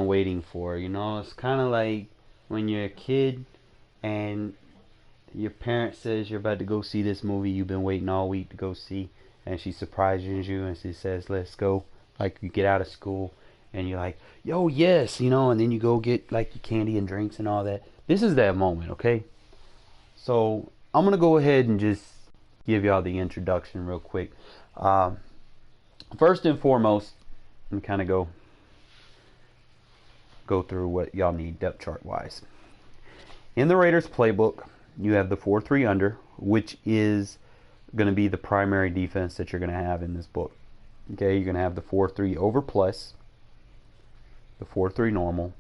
waiting for. You know, it's kind of like when you're a kid and your parent says you're about to go see this movie you've been waiting all week to go see, and she surprises you and she says, "Let's go." Like you get out of school and you're like, "Yo, yes," you know, and then you go get like your candy and drinks and all that. This is that moment, okay? So I'm gonna go ahead and just give y'all the introduction real quick. Um, First and foremost, and kind of go through what y'all need depth chart wise. In the Raiders playbook, you have the 4-3 under, which is going to be the primary defense that you're going to have in this book. Okay, you're going to have the 4-3 over plus, the 4-3 normal,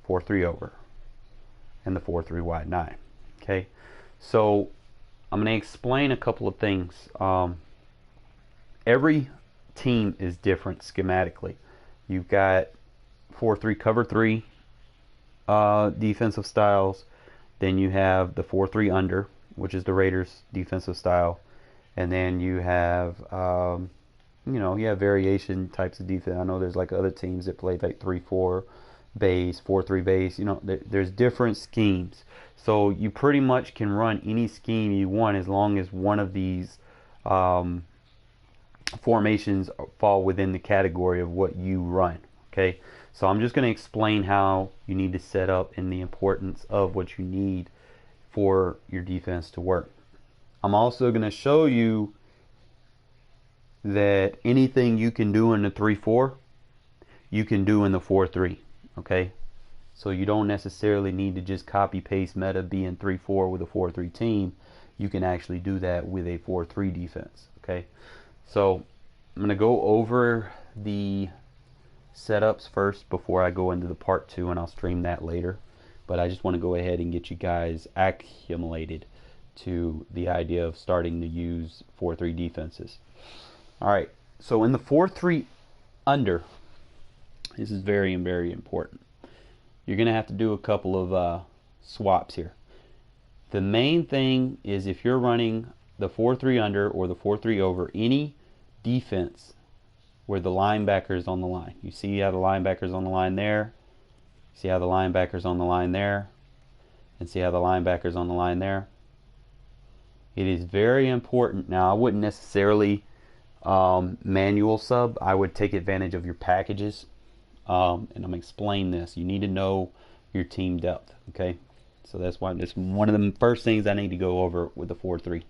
4-3 over, and the 4-3 wide 9. Okay, so I'm going to explain a couple of things. Every team is different schematically. You've got 4-3 cover 3 defensive styles. Then you have the 4-3 under, which is the Raiders defensive style. And then you have, you have variation types of defense. I know there's like other teams that play like 3-4 base, 4-3 base. You know, there's different schemes. So you pretty much can run any scheme you want as long as one of these formations fall within the category of what you run. Okay, so I'm just going to explain how you need to set up and the importance of what you need for your defense to work. I'm also going to show you that anything you can do in the 3-4 you can do in the 4-3. Okay, so you don't necessarily need to just copy paste meta being 3-4 with a 4-3 team. You can actually do that with a 4-3 defense. Okay, so I'm going to go over the setups first before I go into the part 2, and I'll stream that later. But I just want to go ahead and get you guys acclimated to the idea of starting to use 4-3 defenses. Alright, so in the 4-3 under, this is very, very important. You're going to have to do a couple of swaps here. The main thing is if you're running the 4-3 under or the 4-3 over, any defense where the linebacker is on the line. You see how the linebacker's on the line there. See how the linebacker's on the line there. And see how the linebacker's on the line there. It is very important. Now, I wouldn't necessarily manual sub. I would take advantage of your packages. And I'm going to explain this. You need to know your team depth. Okay? So that's why it's one of the first things I need to go over with the 4-3.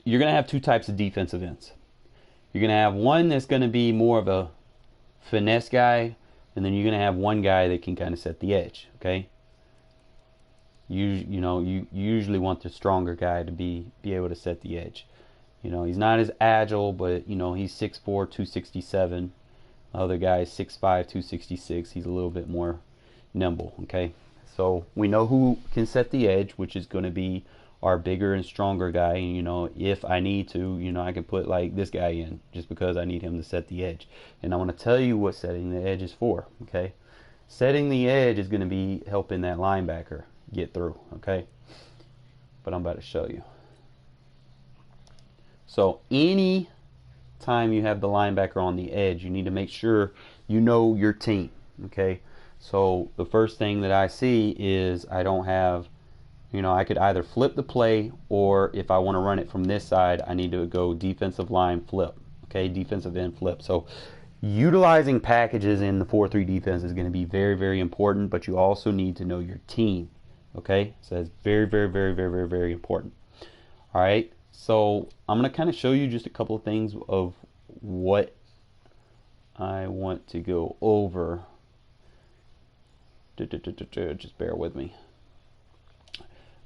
You're going to have two types of defensive ends. You're going to have one that's going to be more of a finesse guy, and then you're going to have one guy that can kind of set the edge. Okay, you usually want the stronger guy to be able to set the edge. You know, he's not as agile, but he's 6'4", 267. The other guy is 6'5", 266. He's a little bit more nimble. Okay, so we know who can set the edge, which is going to be our bigger and stronger guy. And if I need to, I can put like this guy in just because I need him to set the edge. And I want to tell you what setting the edge is for. Okay, setting the edge is going to be helping that linebacker get through. Okay, but I'm about to show you. So any time you have the linebacker on the edge, you need to make sure you know your team. Okay, so the first thing that I see is I don't have, I could either flip the play, or if I want to run it from this side, I need to go defensive line flip. Okay, defensive end flip. So utilizing packages in the 4-3 defense is going to be very, very important, but you also need to know your team. Okay, so that's very, very, very, very, very, very important. All right, so I'm going to kind of show you just a couple of things of what I want to go over. Just bear with me.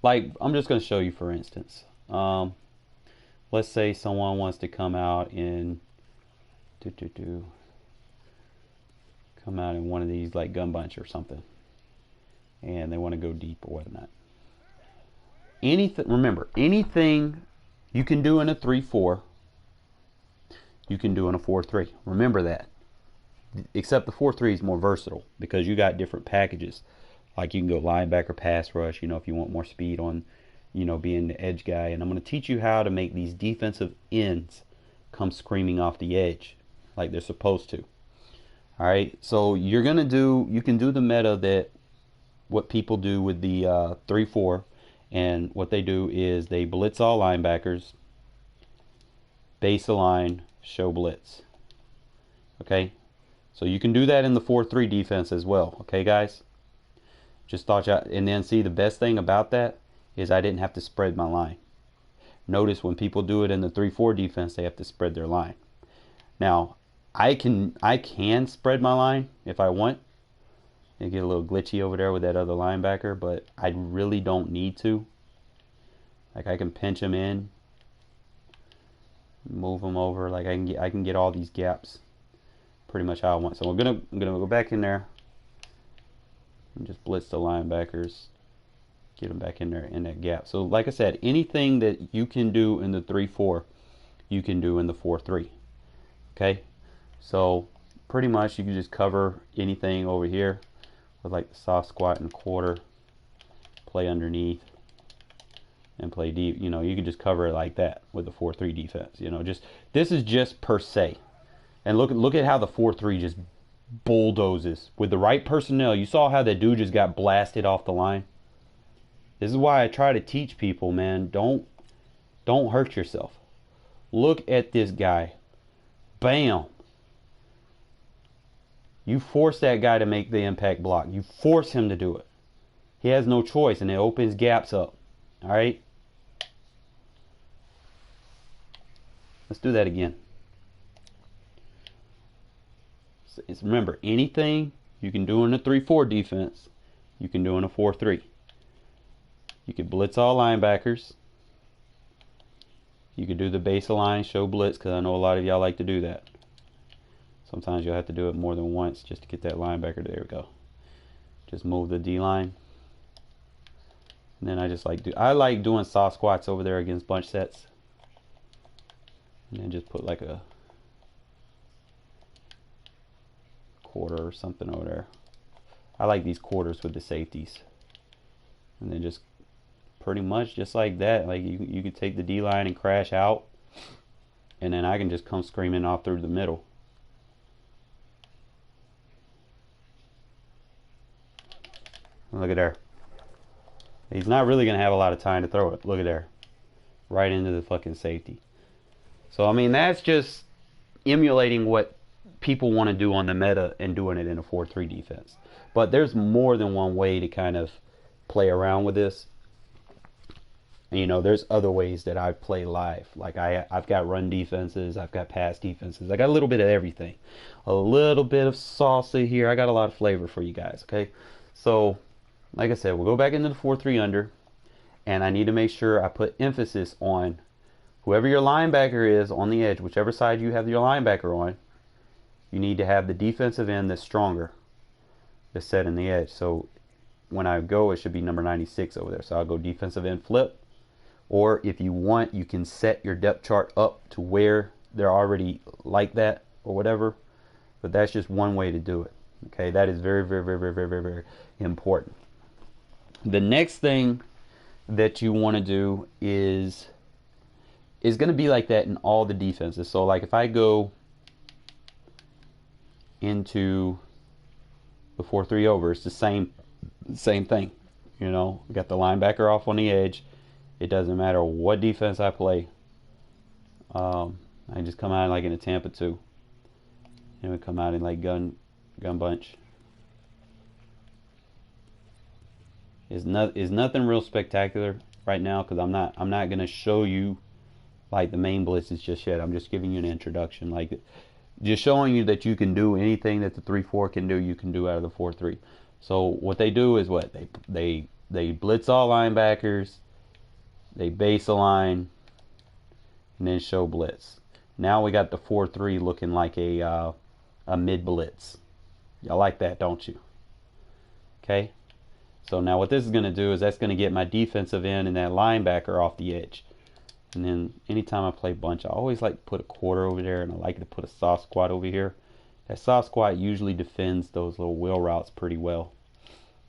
Like, I'm just going to show you, for instance. Let's say someone wants to come out in one of these, like gun bunch or something, and they want to go deep or whatnot. Remember, anything you can do in a 3-4, you can do in a 4-3. Remember that. Except the 4-3 is more versatile because you got different packages. Like you can go linebacker, pass rush, if you want more speed on, being the edge guy. And I'm going to teach you how to make these defensive ends come screaming off the edge like they're supposed to. All right, so you can do the meta that what people do with the 3-4, and what they do is they blitz all linebackers, base align, show blitz. Okay, so you can do that in the 4-3 defense as well. Okay, guys, just thought you, and then see, the best thing about that is I didn't have to spread my line. Notice when people do it in the 3-4 defense, they have to spread their line. Now, I can spread my line if I want. It get a little glitchy over there with that other linebacker, but I really don't need to. Like, I can pinch him in, move him over. Like, I can get all these gaps pretty much how I want. So I'm gonna go back in there and just blitz the linebackers, get them back in there in that gap. So like I said, anything that you can do in the 3-4, you can do in the 4-3. Okay, so pretty much you can just cover anything over here with like the soft squat and quarter, play underneath, and play deep. You know, you can just cover it like that with the 4-3 defense. You know, just this is just per se. And look at how the 4-3 just bulldozes with the right personnel. You saw how that dude just got blasted off the line. This is why I try to teach people, man. Don't hurt yourself. Look at this guy. Bam. You force that guy to make the impact block. You force him to do it. He has no choice, and it opens gaps up. All right? Let's do that again. Remember, anything you can do in a 3-4 defense, you can do in a 4-3. You can blitz all linebackers. You can do the base line, show blitz, because I know a lot of y'all like to do that. Sometimes you'll have to do it more than once just to get that linebacker. There we go. Just move the D line. And then I like doing soft squats over there against bunch sets. And then just put like a quarter or something over there. I like these quarters with the safeties. And then just pretty much just like that. Like you could take the D line and crash out. And then I can just come screaming off through the middle. Look at there. He's not really going to have a lot of time to throw it. Look at there. Right into the fucking safety. So, I mean, that's just emulating what people want to do on the meta and doing it in a 4-3 defense. But there's more than one way to kind of play around with this. And, you know, there's other ways that I play live. Like I've got run defenses. I've got pass defenses. I got a little bit of everything. A little bit of salsa here. I got a lot of flavor for you guys, okay? So, like I said, we'll go back into the 4-3 under, and I need to make sure I put emphasis on whoever your linebacker is on the edge, whichever side you have your linebacker on. You need to have the defensive end that's stronger, that's set in the edge. So when I go, it should be number 96 over there. So I'll go defensive end flip, or if you want, you can set your depth chart up to where they're already like that or whatever. But that's just one way to do it. Okay, that is very, very, very, very, very, very, very important. The next thing that you want to do is going to be like that in all the defenses. So like if I go into the 4-3 over, it's the same thing. You know, we got the linebacker off on the edge. It doesn't matter what defense I play. I just come out like in a Tampa 2. And we come out in like gun bunch. Is nothing real spectacular right now because I'm not gonna show you like the main blitzes just yet. I'm just giving you an introduction, like just showing you that you can do anything that the 3-4 can do. You can do out of the 4-3. So what they do is what they blitz all linebackers, they base align, and then show blitz. Now we got the 4-3 looking like a mid blitz. Y'all like that, don't you? Okay. So now what this is going to do is that's going to get my defensive end and that linebacker off the edge. And then anytime I play bunch, I always like to put a quarter over there, and I like to put a soft squat over here. That soft squat usually defends those little wheel routes pretty well.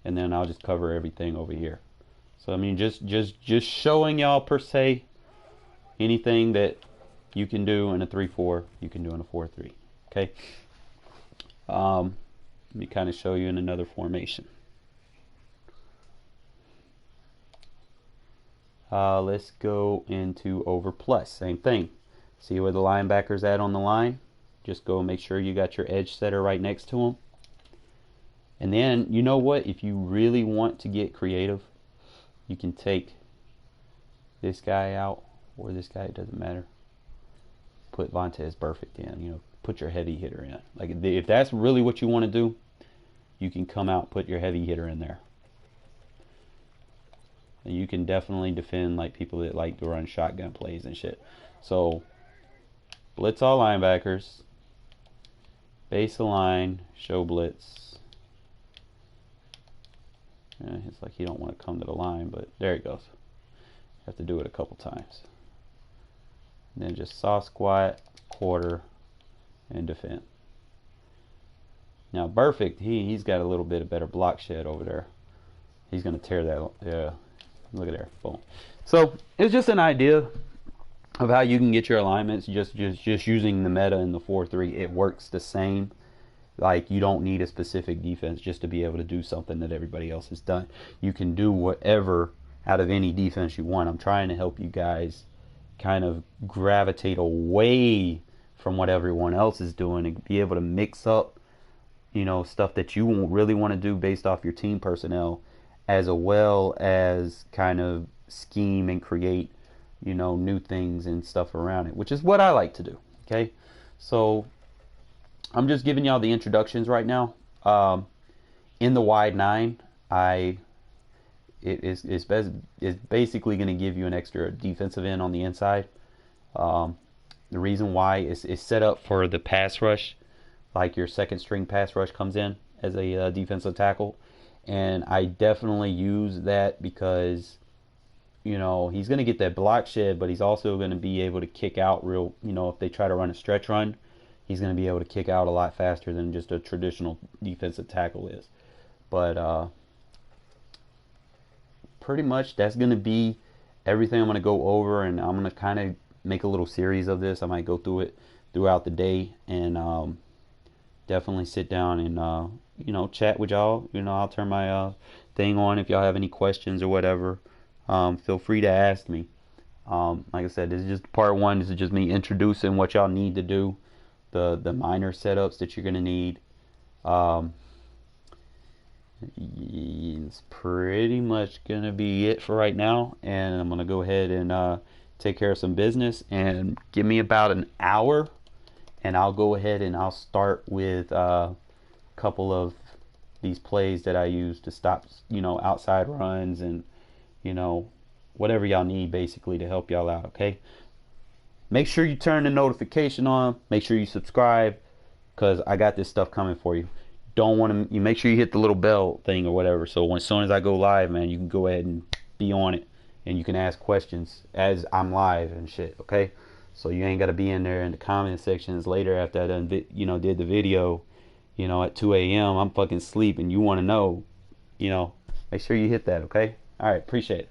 And then I'll just cover everything over here. So I mean, just showing y'all per se, anything that you can do in a 3-4, you can do in a 4-3. Okay. Let me kind of show you in another formation. Let's go into over plus. Same thing. See where the linebacker's at on the line? Just go make sure you got your edge setter right next to him. And then, you know what? If you really want to get creative, you can take this guy out, or this guy, it doesn't matter. Put Vontaze Burfict in, you know, put your heavy hitter in. Like, if that's really what you want to do, you can come out, put your heavy hitter in there. And you can definitely defend like people that like to run shotgun plays and shit. So, blitz all linebackers, base the line, show blitz. It's like you don't want to come to the line, but there it goes. You have to do it a couple times. And then just saw squat, quarter, and defend. Now Burfict, he's got a little bit of better block shed over there. He's gonna tear that. Yeah, look at there, boom. So it's just an idea of how you can get your alignments. Just using the meta in the 4-3, it works the same. Like, you don't need a specific defense just to be able to do something that everybody else has done. You can do whatever out of any defense you want. I'm trying to help you guys kind of gravitate away from what everyone else is doing and be able to mix up, you know, stuff that you won't really want to do based off your team personnel, as well as kind of scheme and create, you know, new things and stuff around it, which is what I like to do. Okay, so I'm just giving y'all the introductions right now. In the wide 9, it's basically going to give you an extra defensive end on the inside. The reason why is it's set up for the pass rush, like your second string pass rush comes in as a defensive tackle, and I definitely use that because, you know, he's going to get that block shed, but he's also going to be able to kick out real, you know, if they try to run a stretch run, he's going to be able to kick out a lot faster than just a traditional defensive tackle is. But pretty much that's going to be everything I'm going to go over, and I'm going to kind of make a little series of this. I might go through it throughout the day, and definitely sit down and you know, chat with y'all. You know, I'll turn my thing on if y'all have any questions or whatever. Feel free to ask me. Like I said, this is just part 1. This is just me introducing what y'all need to do, the minor setups that you're going to need. It's pretty much going to be it for right now, and I'm going to go ahead and take care of some business, and give me about an hour, and I'll go ahead and I'll start with a couple of these plays that I use to stop, you know, outside runs and, you know, whatever y'all need basically to help y'all out. Okay, make sure you turn the notification on, make sure you subscribe, because I got this stuff coming for you. Don't want to, you make sure you hit the little bell thing or whatever, so as soon as I go live, man, you can go ahead and be on it, and you can ask questions as I'm live and shit. Okay, so you ain't got to be in there in the comment sections later after I done, you know, did the video, you know, at 2 a.m. I'm fucking asleep and you want to know, you know, make sure you hit that. Okay, all right, appreciate it.